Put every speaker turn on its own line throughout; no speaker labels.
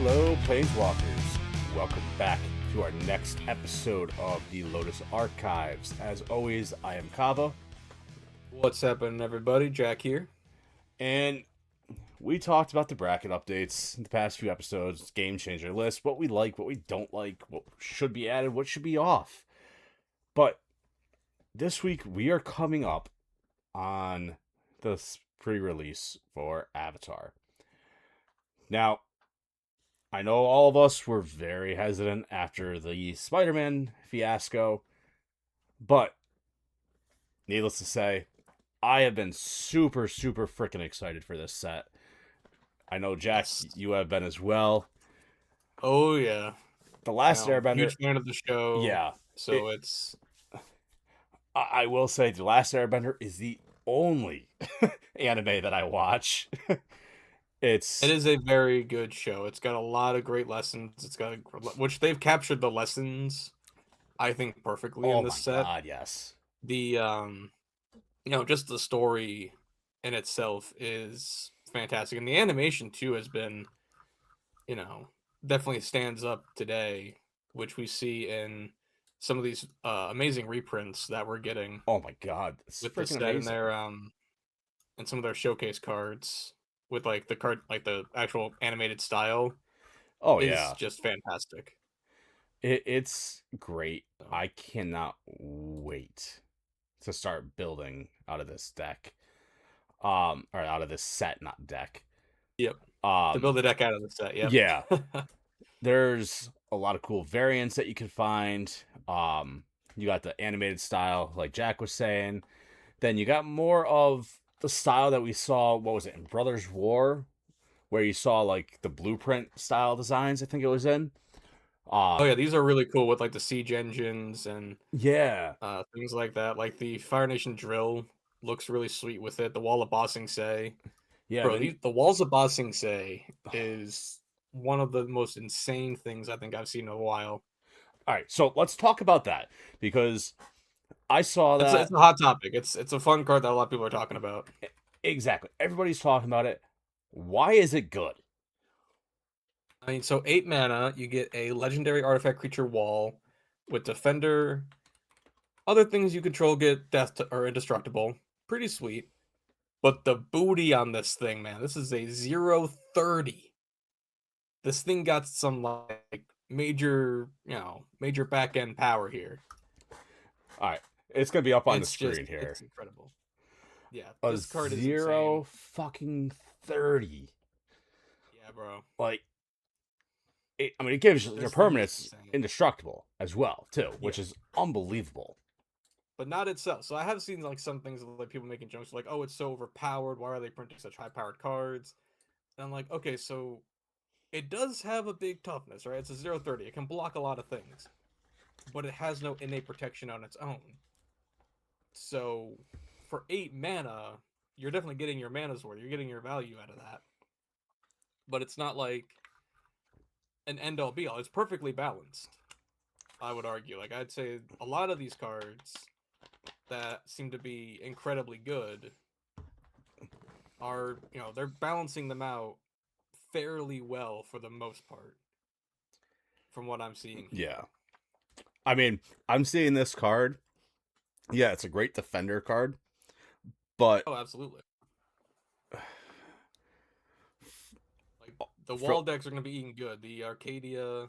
Hello, Planeswalkers. Welcome back to our next episode of the Lotus Archives. As always, I am Kava,
What's happening, everybody? Jack here.
and we talked about the bracket updates in the past few episodes, game changer list, what we like, what we don't like, what should be added, what should be off. But this week, we are coming up on the pre-release for Avatar. Now, I know all of us were very hesitant after the Spider-Man fiasco, but needless to say, I have been super freaking excited for this set. I know, Jack,
Yes.
you have been as well.
Oh yeah.
The Last Airbender,
Huge fan of the show.
yeah.
So it's
I will say, The Last Airbender is the only anime that I watch.
it is a very good show. It's got a lot of great lessons. Which they've captured the lessons, I think, perfectly
Oh
in
my
this set.
god, yes.
The just the story in itself is fantastic, and the animation too has been, you know, definitely stands up today, which we see in some of these amazing reprints that we're getting
Oh my god, it's
with the
freaking
set in
amazing.
their and some of their showcase cards with like the card, like the actual animated style
Oh
is
yeah,
just fantastic.
it's great.
So,
I cannot wait to start building out of this deck. Or out of this set, not deck.
yep, to
Um,
build a deck out of the set. Yep.
yeah, there's a lot of cool variants that you can find. You got the animated style, like Jack was saying. Then you got more of the style that we saw. What was it in Brothers War, where you saw like the blueprint style designs? I think it was in.
Oh
Um,
yeah, these are really cool with like the siege engines and
yeah,
things like that. Like the Fire Nation drill looks really sweet with it. The Wall of Bossing Say.
yeah.
Bro,
Then
the walls of Bossing Say is one of the most insane things I think I've seen in a while.
all right, so let's talk about that because I saw
It's
that
a hot topic. It's a fun card that a lot of people are talking about.
exactly. Everybody's talking about it. Why is it good?
I mean, so 8 mana, you get a legendary artifact creature wall with Defender. Other things you control get or indestructible. Pretty sweet. But the booty on this thing, man, this is a 0/30. This thing got some like major, major back end power here.
All right, it's gonna be up on the screen
It's
here.
incredible. Yeah,
A
this card is insane.
0 fucking 30.
Yeah, bro.
Like, I mean, it gives your
This thing is
permanence
insane.
indestructible as well, too,
Yeah,
which is unbelievable.
but not itself. So I have seen like some things like people making jokes like, "Oh, it's so overpowered. Why are they printing such high-powered cards?" And I'm like, okay, so it does have a big toughness, right? It's a 0/30. It can block a lot of things, but it has no innate protection on its own. So for 8 mana, you're definitely getting your mana's worth. You're getting your value out of that. But it's not like an end all be all. It's perfectly balanced, I would argue. Like I'd say a lot of these cards that seem to be incredibly good are, they're balancing them out fairly well for the most part from what I'm seeing here.
Yeah. I mean, I'm seeing this card. Yeah, it's a great defender card, but
Oh, absolutely. Like the
for,
wall decks are going to be eating good. The Arcadia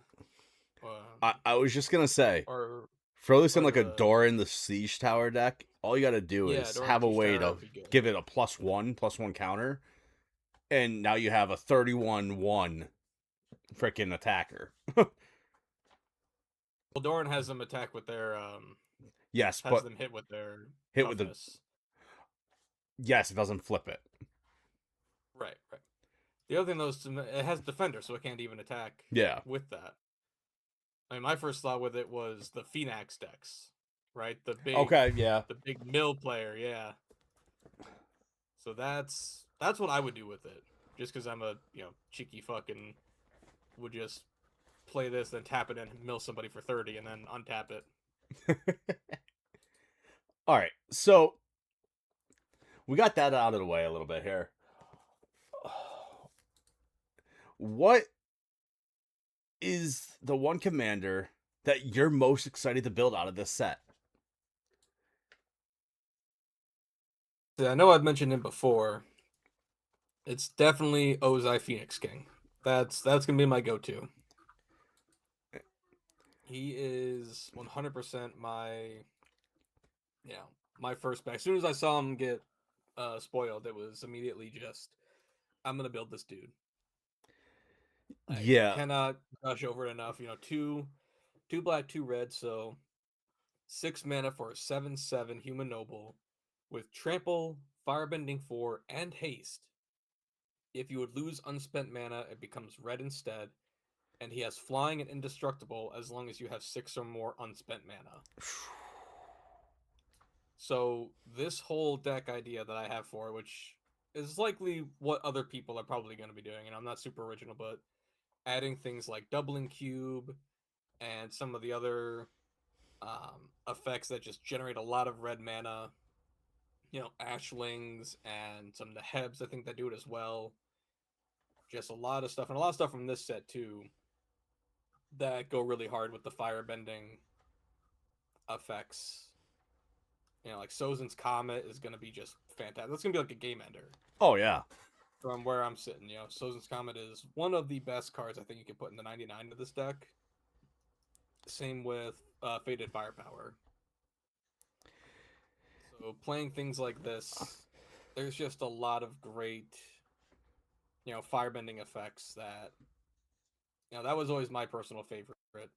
I was just gonna say,
or
throw this in
or
like a
the
Doran the Siege Tower deck. All you gotta do
yeah,
is
Doran
have a
Siege
way
Tower
to
would be good.
give it a +1/+1 counter, and now you have a 31/1 freaking attacker.
Well, Doran has them attack with their
Yes,
has
but
them hit with their
hit with the
toughness.
yes, it doesn't flip it.
Right, right. The other thing though is it has defender, so it can't even attack
Yeah.
with that. I mean, my first thought with it was the Phoenix decks, right?
Okay. Yeah.
The big mill player, yeah. So that's what I would do with it. Just because I'm a cheeky fucking would just play this, then tap it and mill somebody for 30, and then untap it.
All right. So we got that out of the way a little bit here. What is the one commander that you're most excited to build out of this set?
Yeah, I know I've mentioned him before. It's definitely Ozai Phoenix King. That's gonna be my go-to. He is 100% my first back. As soon as I saw him get spoiled, it was immediately just I'm gonna build this dude. I
Yeah.
cannot gush over it enough. Two black, two red, so 6 mana for a 7/7 human noble with trample, firebending 4, and haste. If you would lose unspent mana, it becomes red instead, and he has flying and indestructible as long as you have 6 or more unspent mana. So this whole deck idea that I have for it, which is likely what other people are probably going to be doing, and I'm not super original, but adding things like doubling cube and some of the other effects that just generate a lot of red mana. Ashlings and some of the Hebs, I think that do it as well. Just a lot of stuff, and a lot of stuff from this set too that go really hard with the firebending effects. Like Sozin's Comet is going to be just fantastic. That's going to be like a game ender
Oh yeah.
from where I'm sitting. Sozin's Comet is one of the best cards I think you can put in the 99 of this deck. Same with Faded Firepower. So playing things like this, there's just a lot of great, firebending effects that was always my personal favorite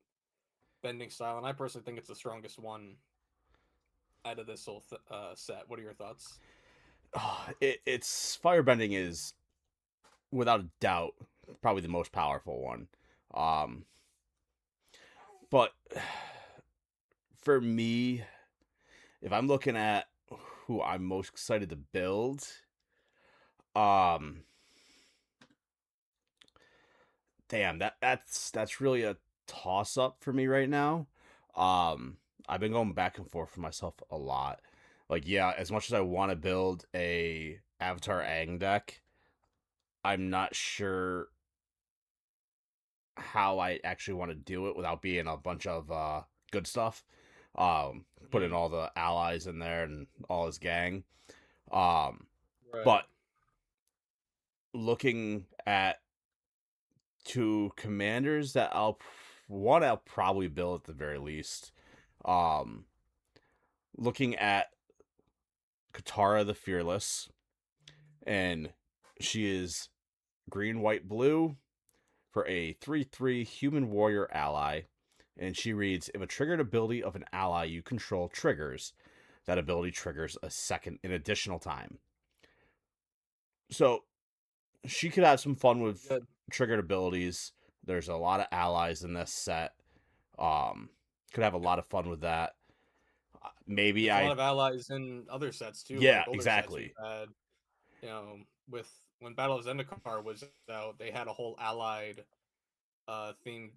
bending style, and I personally think it's the strongest one out of this whole set. What are your thoughts?
It's firebending is without a doubt probably the most powerful one. Um, but for me, if I'm looking at who I'm most excited to build, um, damn, that's really a toss up for me right now. Um, I've been going back and forth for myself a lot. Like, yeah, as much as I want to build a Avatar Aang deck, I'm not sure how I actually want to do it without being a bunch of good stuff. Putting
Mm,
all the allies in there and all his gang. Um,
right.
but looking at two commanders that I'll probably build at the very least. Um, looking at Katara the Fearless, and she is green, white, blue for a 3/3 human warrior ally. And she reads, if a triggered ability of an ally you control triggers, that ability triggers an additional time. So she could have some fun
Pretty
with
good.
triggered abilities. There's a lot of allies in this set. Um, could have a
Yep.
lot of fun with that. Maybe
There's a lot
I,
of allies in other sets too,
yeah,
like older sets. You've
exactly.
had, with when Battle of Zendikar was out, they had a whole allied themed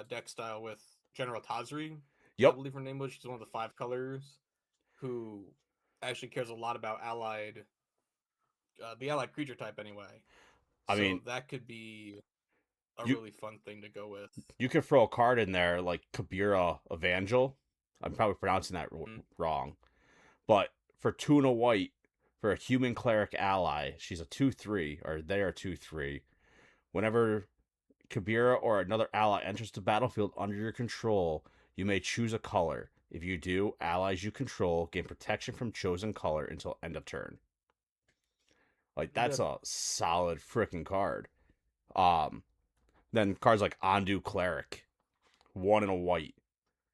deck style with General Tazri, I
Yep.
believe her name was. She's one of the 5 colors who actually cares a lot about the allied creature type anyway.
I
So
mean,
that could be a
you
really fun thing to go with.
you could throw a card in there like Kabira Evangel. I'm probably pronouncing that
Mm,
wrong, but for 2 and a white for a human cleric ally, she's a 2/3, or they are 2/3. Whenever Kabira or another ally enters the battlefield under your control, you may choose a color. If you do, allies you control gain protection from chosen color until end of turn. Like,
pretty
that's
good.
a solid freaking card. Um, then cards like Ondu Cleric, 1 and a white,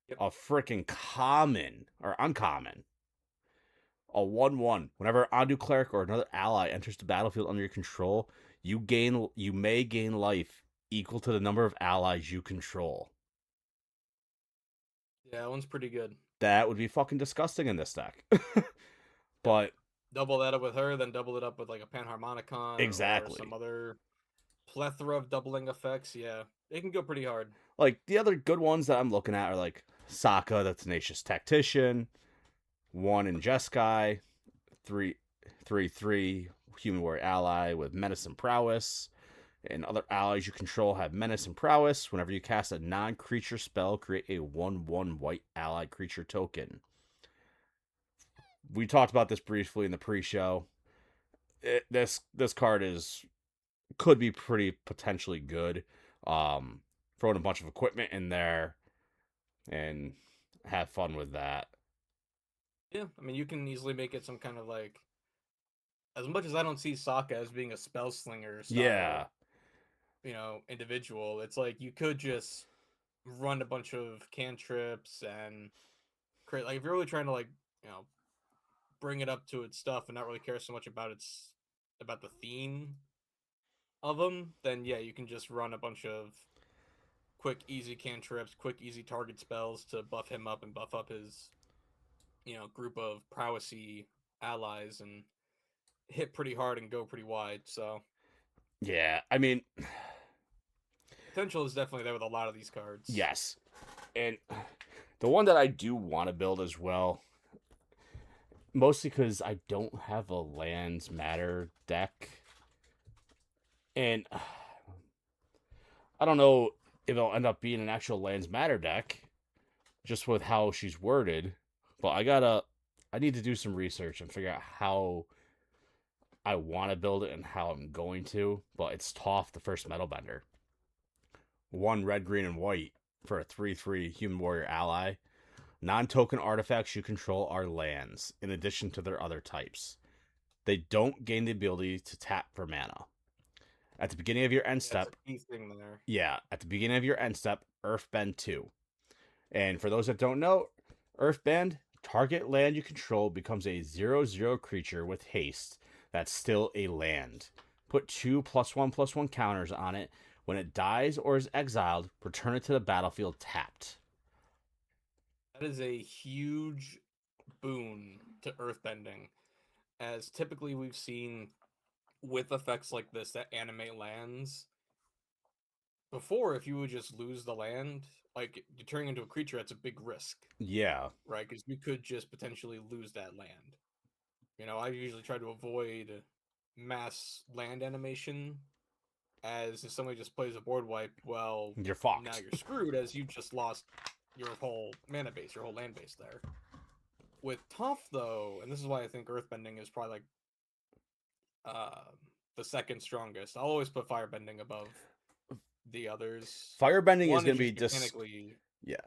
Yep.
a freaking common or uncommon, a 1/1. Whenever Ondu Cleric or another ally enters the battlefield under your control, you may gain life equal to the number of allies you control.
Yeah, that one's pretty good.
That would be fucking disgusting in this deck.
Yep.
But
Double that up with her, then double it up with like a Panharmonicon or some
exactly.
other plethora of doubling effects. Yeah, it can go pretty hard.
Like, the other good ones that I'm looking at are like Sokka, the Tenacious Tactician, 1 in Jeskai, 3/3 human warrior ally with menace and prowess. And other allies you control have menace and prowess. Whenever you cast a non-creature spell, create a 1/1 white ally creature token. We talked about this briefly in the pre-show. This card could be pretty potentially good. Throwing a bunch of equipment in there and have fun with that.
Yeah, I mean, you can easily make it some kind of like, as much as I don't see Sokka as being a spell slinger
Yeah,
style, individual, it's like you could just run a bunch of cantrips and create, like, if you're really trying to, like, bring it up to its stuff and not really care so much about the theme of them, then yeah, you can just run a bunch of quick, easy cantrips, quick, easy target spells to buff him up and buff up his, group of prowessy allies and hit pretty hard and go pretty wide. So
yeah. I mean,
potential is definitely there with a lot of these cards.
yes. And the one that I do want to build as well, mostly because I don't have a lands matter deck, and I don't know if it'll end up being an actual lands matter deck, just with how she's worded. But I need to do some research and figure out how I want to build it and how I'm going to. But it's Toph, the first metal bender. 1 red, green, and white for a 3/3 human warrior ally. Non-token artifacts you control are lands, in addition to their other types. They don't gain the ability to tap for mana. At the beginning of your end
Yeah, that's
step,
a key thing there.
yeah, at the beginning of your end step, Earthbend 2. And for those that don't know, Earthbend, target land you control becomes a 0/0 creature with haste that's still a land. Put 2+1/+1 counters on it. When it dies or is exiled, return it to the battlefield tapped.
That is a huge boon to earthbending, as typically we've seen with effects like this that animate lands. Before, if you would just lose the land, like you turning into a creature, that's a big risk,
Yeah.
right? Because you could just potentially lose that land. I usually try to avoid mass land animation, as if somebody just plays a board wipe, well,
You're
now
fucked.
you're screwed, as you just lost your whole mana base, your whole land base there. With Toph, though, and this is why I think Earthbending is probably like uh, the second strongest. I'll always put Firebending above the others.
Firebending is
One
going
is
to be
just mechanically,
yeah.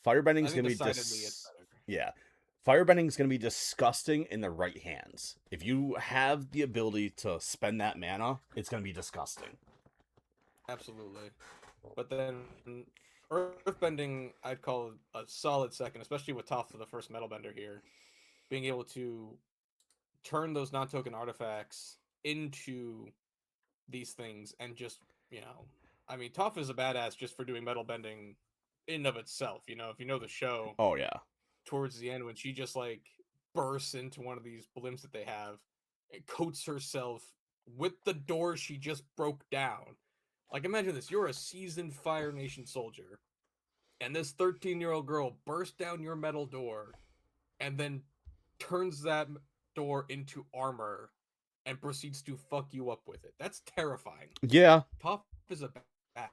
Firebending
I
is
think
going to be
decidedly it's better.
yeah. Firebending is going to be disgusting in the right hands. If you have the ability to spend that mana, it's going to be disgusting.
Absolutely. But then Earthbending, I'd call a solid second, especially with Toph for the first Metal Bender here. Being able to turn those non-token artifacts into these things and just, I mean, Toph is a badass just for doing metal bending in and of itself. If you know the show,
Oh yeah.
towards the end when she just like bursts into one of these blimps that they have and coats herself with the door she just broke down. Like, imagine this: you're a seasoned Fire Nation soldier, and this 13-year-old girl bursts down your metal door and then turns that door into armor and proceeds to fuck you up with it. That's terrifying.
Yeah.
Toph is a badass.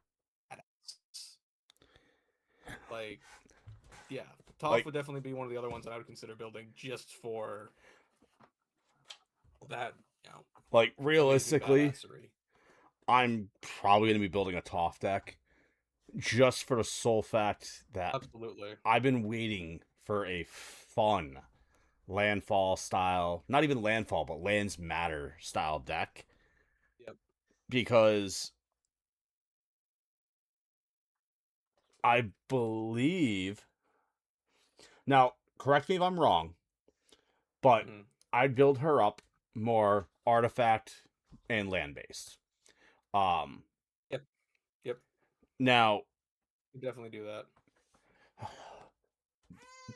Like, yeah, Toph
Like
would definitely be one of the other ones that I would consider building just for that,
like
amazing
realistically,
badassery.
I'm probably going to be building a Toph deck just for the sole fact that
Absolutely.
I've been waiting for a fun landfall style, not even landfall, but lands matter style deck
Yep.
because I believe now, correct me if I'm wrong, but
Mm-hmm.
I'd build her up more artifact and land based. Um
Yep. Yep.
Now,
You definitely do that.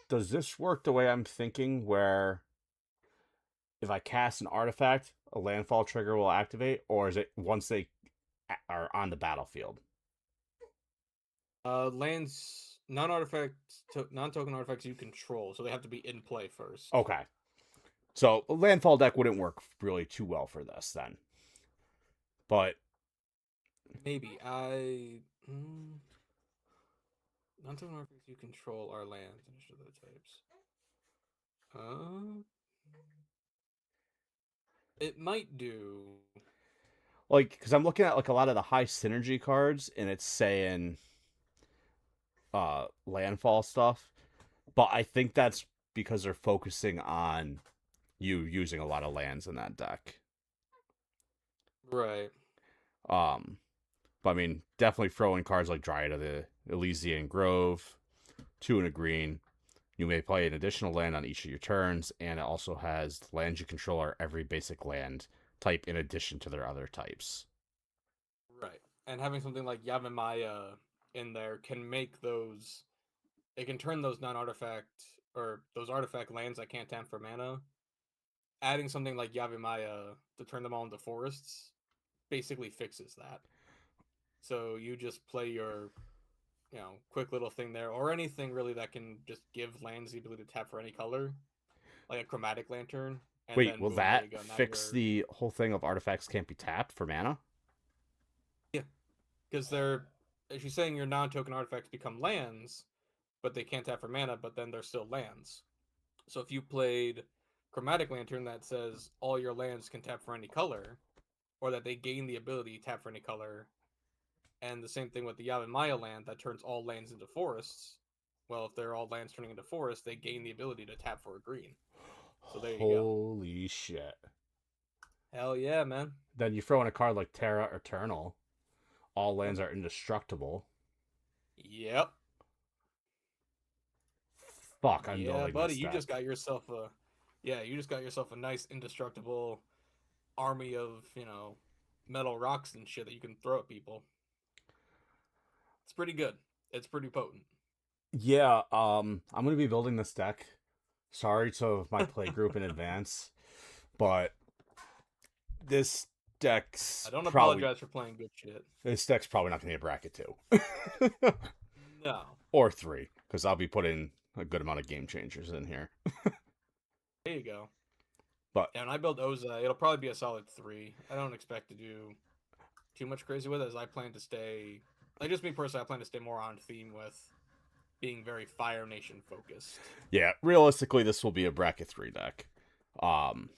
does this work the way I'm thinking where if I cast an artifact, a landfall trigger will activate, or is it once they are on the battlefield?
Lands non-token artifacts you control, so they have to be in play first.
Okay. So a landfall deck wouldn't work really too well for this then. But
Maybe I. Non-token artifacts you control are lands and other types. Uh, it might do.
Like, because I'm looking at like a lot of the high synergy cards, and it's saying landfall stuff, but I think that's because they're focusing on you using a lot of lands in that deck.
Right.
Um, but I mean, definitely throw in cards like Dryad of the Elysian Grove, 2 and a green. You may play an additional land on each of your turns, and it also has lands you control are every basic land type in addition to their other types.
Right. And having something like Yavimaya in there can make those. It can turn those non-artifact or those artifact lands that can't tap for mana. Adding something like Yavimaya to turn them all into forests basically fixes that. So you just play your, quick little thing there, or anything really that can just give lands the ability to tap for any color, like a chromatic lantern, and
Wait,
then
will
boom, there
that
you go. Now
fix
you're
the whole thing of artifacts can't be tapped for mana?
yeah, because they're as you're saying your non-token artifacts become lands, but they can't tap for mana, but then they're still lands. So if you played chromatic lantern that says all your lands can tap for any color, or that they gain the ability to tap for any color, and the same thing with the Yavimaya land that turns all lands into forests. Well, if they're all lands turning into forests, they gain the ability to tap for a green. So there you go.
Holy shit.
Hell yeah, man.
Then you throw in a card like Terra Eternal. All
Yep.
lands are indestructible.
Yep.
Fuck, I'm
Yeah,
building
buddy.
this
You just
deck.
got yourself a you just got yourself a nice indestructible army of, metal rocks and shit that you can throw at people. It's pretty good. It's pretty potent.
Yeah, I'm gonna be building this deck. Sorry to my play group in advance, but this
I
deck's
don't
probably
apologize for playing good shit.
this deck's probably not gonna be a bracket 2.
No.
Or 3, because I'll be putting a good amount of game changers in here.
There you go.
But
And when I build Ozai, it'll probably be a solid 3. I don't expect to do too much crazy with it, as I plan to stay. Like, just me personally, I plan to stay more on theme with being very Fire Nation focused.
yeah, realistically, this will be a bracket 3 deck. Um,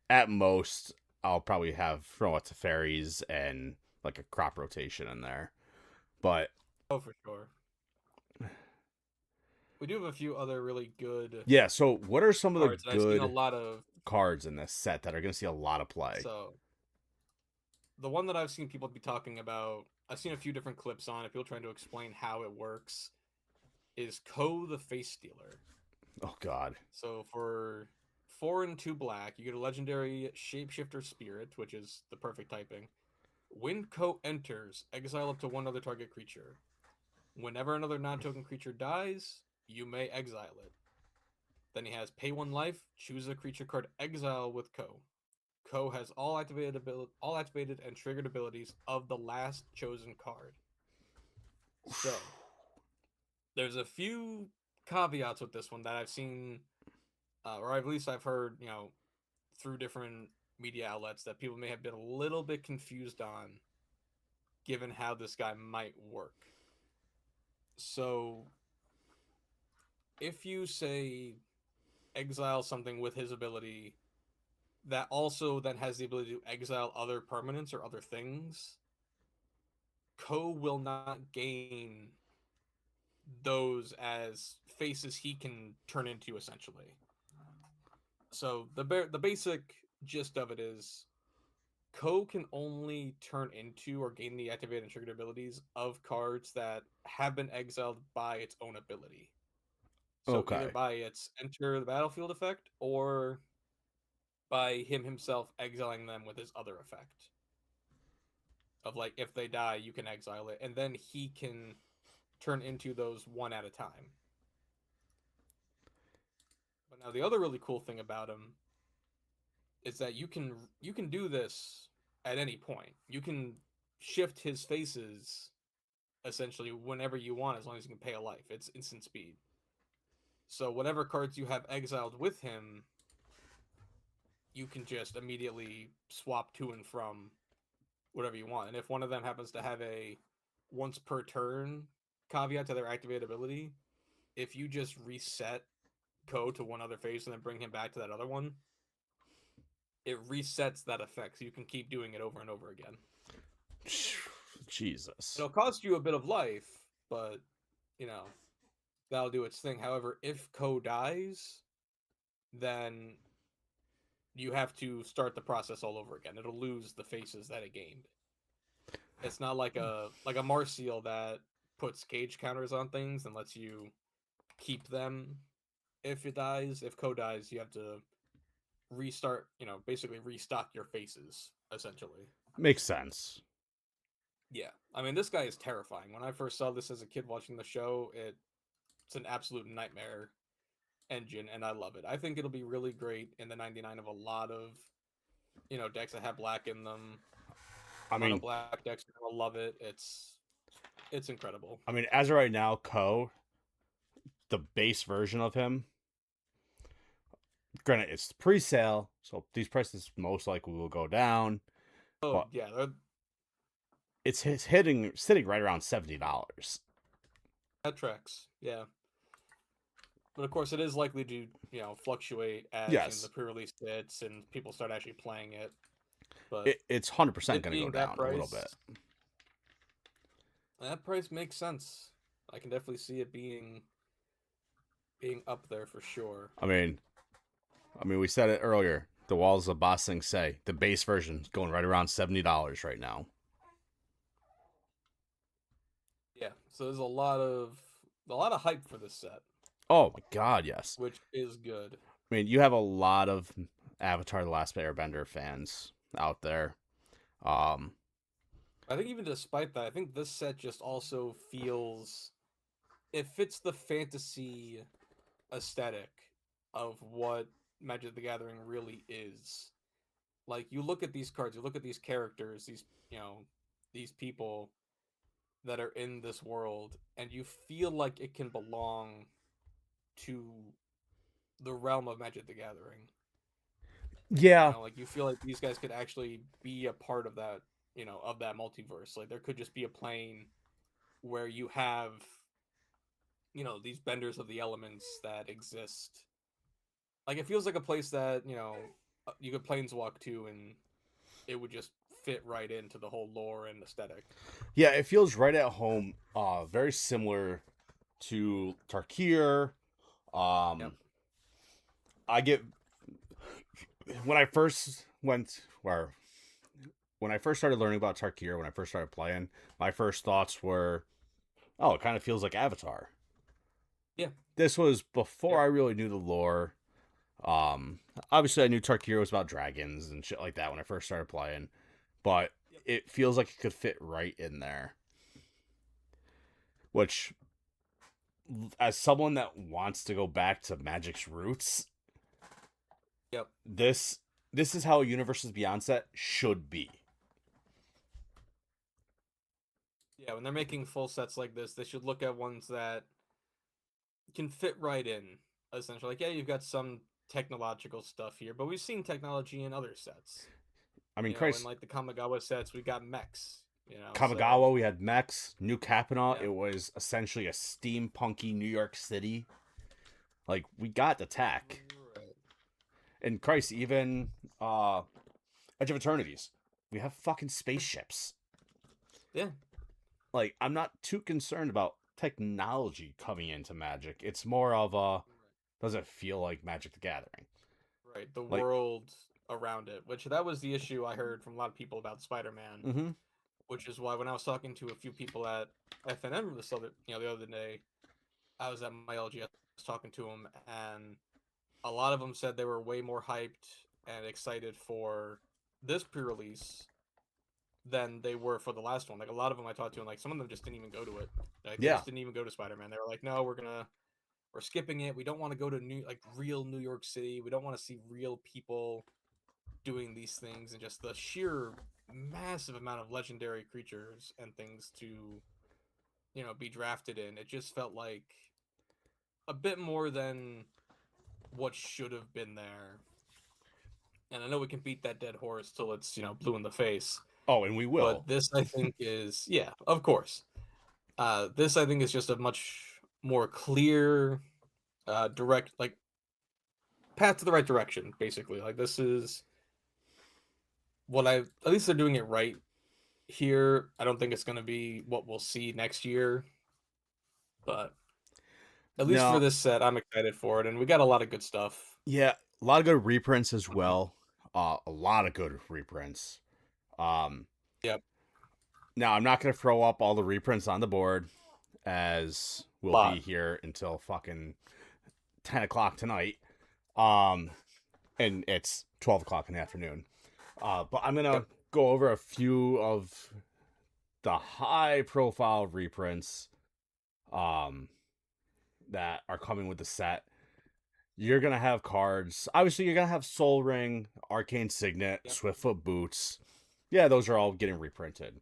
at most, I'll probably have throw out to fairies and like a crop rotation in there. But
Oh, for sure. We do have a few other really good
yeah, so what are some of the
cards, and I've seen a
good
lot of.
cards in this set that are going to see a lot of play?
So, the one that I've seen people be talking about, I've seen a few different clips on it, people trying to explain how it works, is Ko the Face Stealer.
Oh God.
So, for 4 and 2 black, you get a legendary Shapeshifter Spirit, which is the perfect typing. When Ko enters, exile up to one other target creature. Whenever another non-token creature dies, you may exile it. Then he has pay 1 life, choose a creature card, exile with Ko. Ko has all activated and triggered abilities of the last chosen card. So there's a few caveats with this one that I've seen, or at least I've heard, through different media outlets that people may have been a little bit confused on, given how this guy might work. So if you say exile something with his ability that also then has the ability to exile other permanents or other things, Ko will not gain those as faces he can turn into essentially. So the basic gist of it is Ko can only turn into or gain the activated and triggered abilities of cards that have been exiled by its own ability. So either
Okay.
by its enter the battlefield effect or by him himself exiling them with his other effect. Of like if they die, you can exile it, and then he can turn into those one at a time. But now the other really cool thing about him is that you can do this at any point. You can shift his faces essentially whenever you want, as long as you can pay a life. It's instant speed. So whatever cards you have exiled with him, you can just immediately swap to and from whatever you want. And if one of them happens to have a once per turn caveat to their activated ability, if you just reset Ko to one other phase and then bring him back to that other one, it resets that effect. So you can keep doing it over and over again.
Jesus.
It'll cost you a bit of life, but you know, that'll do its thing. However, if Ko dies, then you have to start the process all over again. It'll lose the faces that it gained. It's not like a Martial that puts cage counters on things and lets you keep them if it dies. If Ko dies, you have to restart, basically restock your faces, essentially.
Makes sense.
Yeah. I mean, this guy is terrifying. When I first saw this as a kid watching the show, it's an absolute nightmare engine, and I love it. I think it'll be really great in the 99 of a lot of, decks that have black in them.
I
Mono
mean,
black decks are gonna love it. It's incredible.
as of right now, Ko, the base version of him, granted it's pre-sale, so these prices most likely will go down.
Oh
But
yeah,
it's sitting right around $70.
that tracks. Yeah. But of course, it is likely to, fluctuate as the
Yes,
pre-release hits and people start actually playing it. But
it's 100%
it
going to go
being that
down a little
price,
bit.
that price makes sense. I can definitely see it being up there for sure.
I mean, we said it earlier. The walls of Ba Sing Se, the base version, is going right around $70 right now.
Yeah, so there's a lot of hype for this set,
Oh my god, yes.
which is good.
I mean, you have a lot of Avatar: The Last Airbender fans out there. Um,
I think even despite that, I think this set just also feels it fits the fantasy aesthetic of what Magic the Gathering really is. Like you look at these cards, you look at these characters, these people that are in this world, and you feel like it can belong to the realm of Magic the Gathering.
yeah,
Like you feel like these guys could actually be a part of that, of that multiverse. Like there could just be a plane where you have, these benders of the elements that exist. Like it feels like a place that, you could planeswalk to and it would just fit right into the whole lore and aesthetic.
yeah, it feels right at home. Very similar to Tarkir.
Yep.
Um, I get when I first went where when I first started learning about Tarkir, when I first started playing, my first thoughts were, oh, it kind of feels like Avatar.
Yeah.
This was before
Yep.
I really knew the lore. Um, Obviously, I knew Tarkir was about dragons and shit like that when I first started playing, but
Yep.
it feels like it could fit right in there. Which, as someone that wants to go back to Magic's roots,
Yep.
this is how a Universes Beyond set should be.
Yeah, when they're making full sets like this, they should look at ones that can fit right in. Essentially, like yeah, you've got some technological stuff here, but we've seen technology in other sets.
I mean,
In
Christ,
like the Kamigawa sets, we got mechs. So
Kamigawa, we had mechs. New Capital,
yeah,
it was essentially a steampunky New York City. Like, we got the tech.
right.
And Christ, even Edge of Eternities, we have fucking spaceships.
Yeah,
Like, I'm not too concerned about technology coming into Magic. It's more of a, does it feel like Magic the Gathering?
right. The
Like,
world around it, which that was the issue I heard from a lot of people about Spider-Man,
mm-hmm.
which is why when I was talking to a few people at FNM the other day, I was at my LGS talking to them, and a lot of them said they were way more hyped and excited for this pre-release than they were for the last one. Like a lot of them I talked to, and like some of them just didn't even go to it. Like they
Yeah.
just didn't even go to Spider-Man. They were like, no, we're skipping it. We don't want to go to real New York City. We don't want to see real people doing these things and just the sheer massive amount of legendary creatures and things to be drafted in. It just felt like a bit more than what should have been there. And I know we can beat that dead horse till it's blue in the face.
Oh, and we will.
But this I think is, yeah, of course. This I think is just a much more clear, direct, like path to the right direction. Basically, like this is what I, at least they're doing it right here. I don't think it's going to be what we'll see next year, but at least for
No,
this set, I'm excited for it, and we got a lot of good stuff.
yeah, a lot of good reprints as well. A lot of good reprints. Um,
Yep,
Now I'm not gonna throw up all the reprints on the board, as we'll be
lot.
here until fucking 10 o'clock tonight. Um, and it's 12 o'clock in the afternoon. But I'm gonna
Yep,
go over a few of the high profile reprints um that are coming with the set. You're gonna have cards. Obviously, you're gonna have Soul Ring, Arcane Signet,
yep,
Swiftfoot Boots. Yeah, those are all getting reprinted.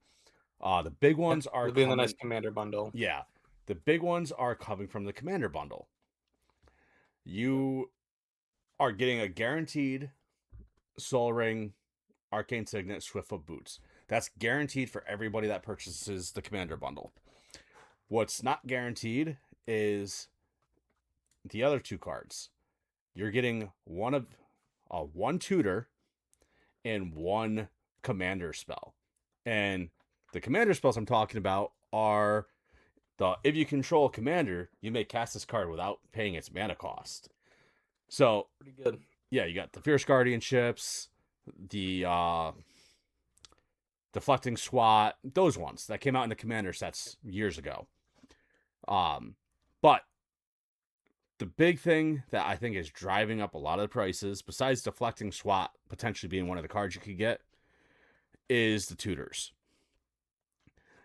The big
yep.
ones are
It'll be in the nice
coming.
commander bundle.
Yeah, the big ones are coming from the Commander bundle.
Yep.
You are getting a guaranteed Soul Ring, Arcane Signet, Swiftfoot Boots. That's guaranteed for everybody that purchases the Commander bundle. What's not guaranteed is the other two cards. You're getting one tutor and one commander spell. And the commander spells I'm talking about are if you control a commander, you may cast this card without paying its mana cost. So
Pretty good.
yeah, you got the Fierce Guardianships, the Deflecting Swat, those ones that came out in the commander sets years ago. But the big thing that I think is driving up a lot of the prices, besides Deflecting Swat potentially being one of the cards you could get, is the tutors.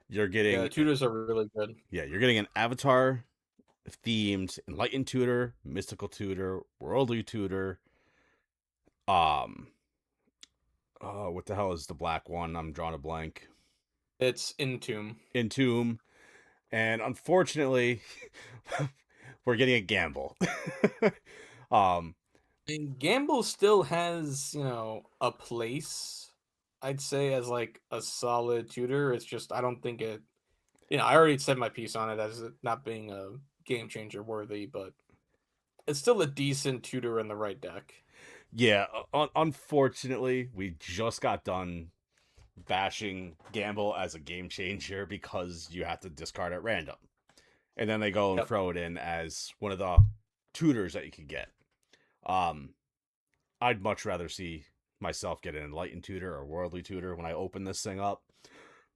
You're
Yeah, the
getting
tutors are really good.
you're getting an avatar themed enlightened tutor, mystical tutor, worldly tutor. Um oh, what the hell is the black one? I'm drawing a blank.
It's Entomb.
Entomb. And unfortunately, we're getting a gamble. um
And Gamble still has, a place, I'd say, as like a solid tutor. It's just I don't think it, I already said my piece on it as it not being a game changer worthy, but it's still a decent tutor in the right deck.
yeah, unfortunately, we just got done bashing gamble as a game changer because you have to discard at random. And then they go and
Yep.
throw it in as one of the tutors that you could get. Um, I'd much rather see myself get an enlightened tutor or worldly tutor when I open this thing up.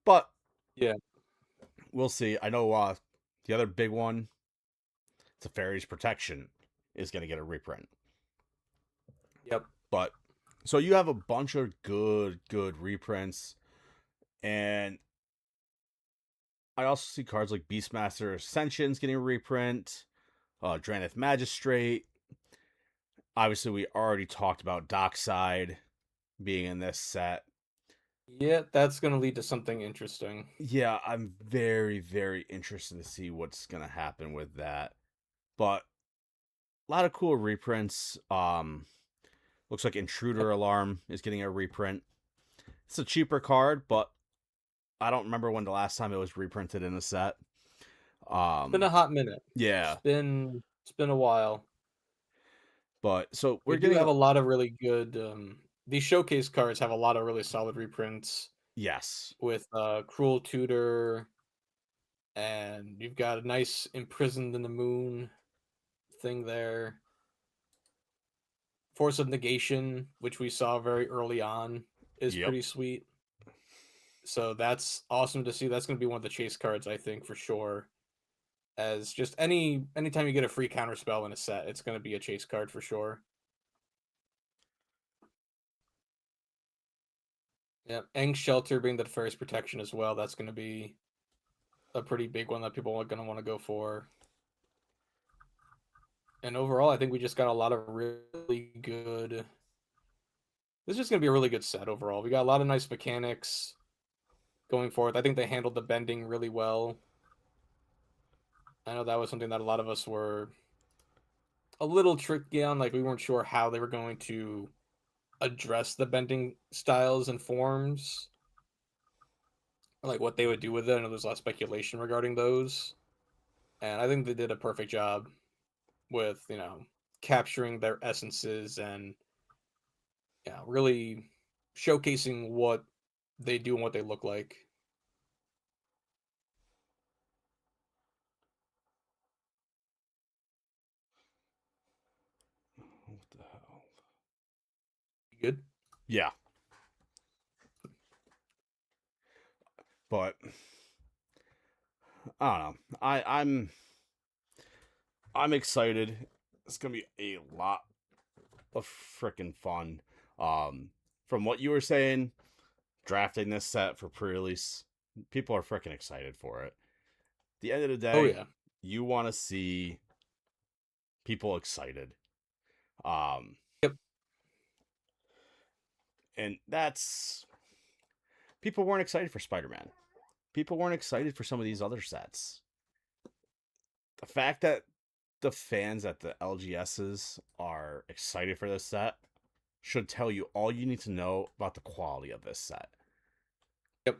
But
Yeah.
we'll see. I know the other big one, Teferi's Protection, is going to get a reprint.
Yep.
But so you have a bunch of good reprints, and I also see cards like Beastmaster Ascensions getting a reprint, Draneth Magistrate. Obviously, we already talked about Dockside being in this set.
Yeah, that's gonna lead to something interesting.
Yeah, I'm very interested to see what's gonna happen with that. But a lot of cool reprints. Looks like
Yep.
Intruder Alarm is getting a reprint. It's a cheaper card, but I don't remember when the last time it was reprinted in a set.
It's been a hot minute.
Yeah,
It's been a while.
but so
They
we're
do
getting
have
a
a lot of really good these showcase cards have a lot of really solid reprints
yes,
with Cruel Tutor, and you've got a nice Imprisoned in the Moon thing there. Force of Negation, which we saw very early on, is
yep,
pretty sweet. So that's awesome to see. That's going to be one of the chase cards, I think, for sure. As just anytime you get a free counter spell in a set, it's going to be a chase card for sure. Yep, Aang Shelter being the first protection as well. That's going to be a pretty big one that people are going to want to go for. And overall, I think we just got a lot of really good. This is just going to be a really good set overall. We got a lot of nice mechanics going forth. I think they handled the bending really well. I know that was something that a lot of us were a little tricky on. Like, we weren't sure how they were going to address the bending styles and forms. like what they would do with it. I know there's a lot of speculation regarding those, and I think they did a perfect job with capturing their essences and really showcasing what they do and what they look like.
What the hell?
Good.
Yeah, but I don't know. I'm excited. It's gonna be a lot of freaking fun. Um, from what you were saying, drafting this set for pre-release, people are freaking excited for it. At the end of the
Oh
day,
yeah.
you want to see people excited. Um,
Yep.
and that's people weren't excited for Spider-Man. People weren't excited for some of these other sets. The fact that the fans at the LGSs are excited for this set should tell you all you need to know about the quality of this set.
Yep.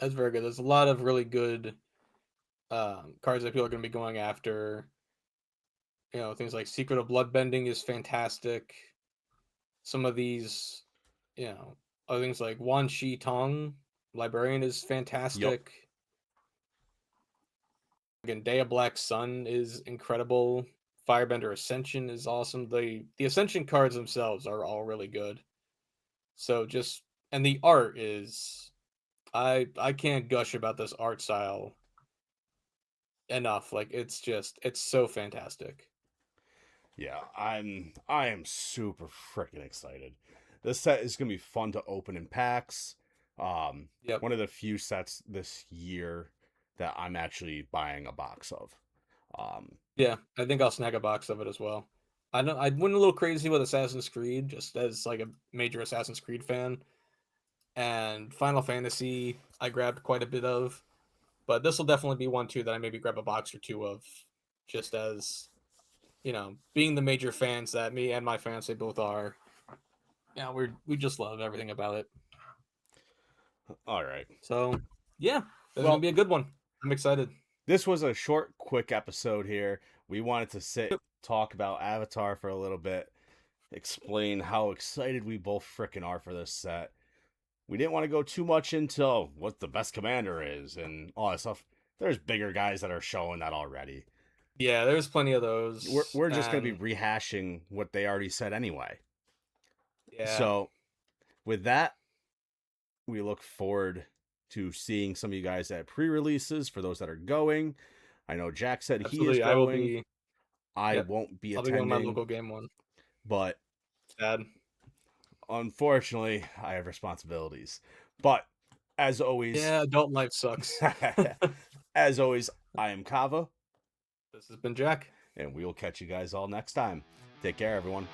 That's very good. There's a lot of really good cards that people are going to be going after. Things like Secret of Bloodbending is fantastic. Some of these, other things like Wan Shi Tong, Librarian is
Yep.
fantastic. Again, Day of Black Sun is incredible. Firebender Ascension is awesome. The Ascension cards themselves are all really good. So just and the art is I can't gush about this art style enough. Like it's so fantastic.
Yeah, I am super freaking excited. This set is gonna be fun to open in packs.
Yep.
One of the few sets this year that I'm actually buying a box of. Um,
Yeah, I think I'll snag a box of it as well. I know I went a little crazy with Assassin's Creed, just as like a major Assassin's Creed fan, and Final Fantasy I grabbed quite a bit of, but this will definitely be one too that I maybe grab a box or two of, just as being the major fans that me and my fiance both are. Yeah, we just love everything about it.
all right.
So yeah, this is gonna
Well,
be a good one. I'm excited.
this was a short, quick episode here. We wanted to sit,
Yep.
talk about Avatar for a little bit, explain how excited we both freaking are for this set. We didn't want to go too much into what the best commander is and all that stuff. There's bigger guys that are showing that already.
Yeah, there's plenty of
We're,
those,
we're just going to
and
be rehashing what they already said anyway.
yeah,
So, with that, we look forward to seeing some of you guys at pre releases for those that are going. I know Jack said he is
absolutely. I will
going.
be.
I
Yep,
won't be
I'll be going to my
attending,
local game one.
but
Sad.
unfortunately, I have responsibilities. But as always,
Yeah, adult life sucks.
as always, I am Kava,
This has been Jack.
and we will catch you guys all next time. Take care, everyone.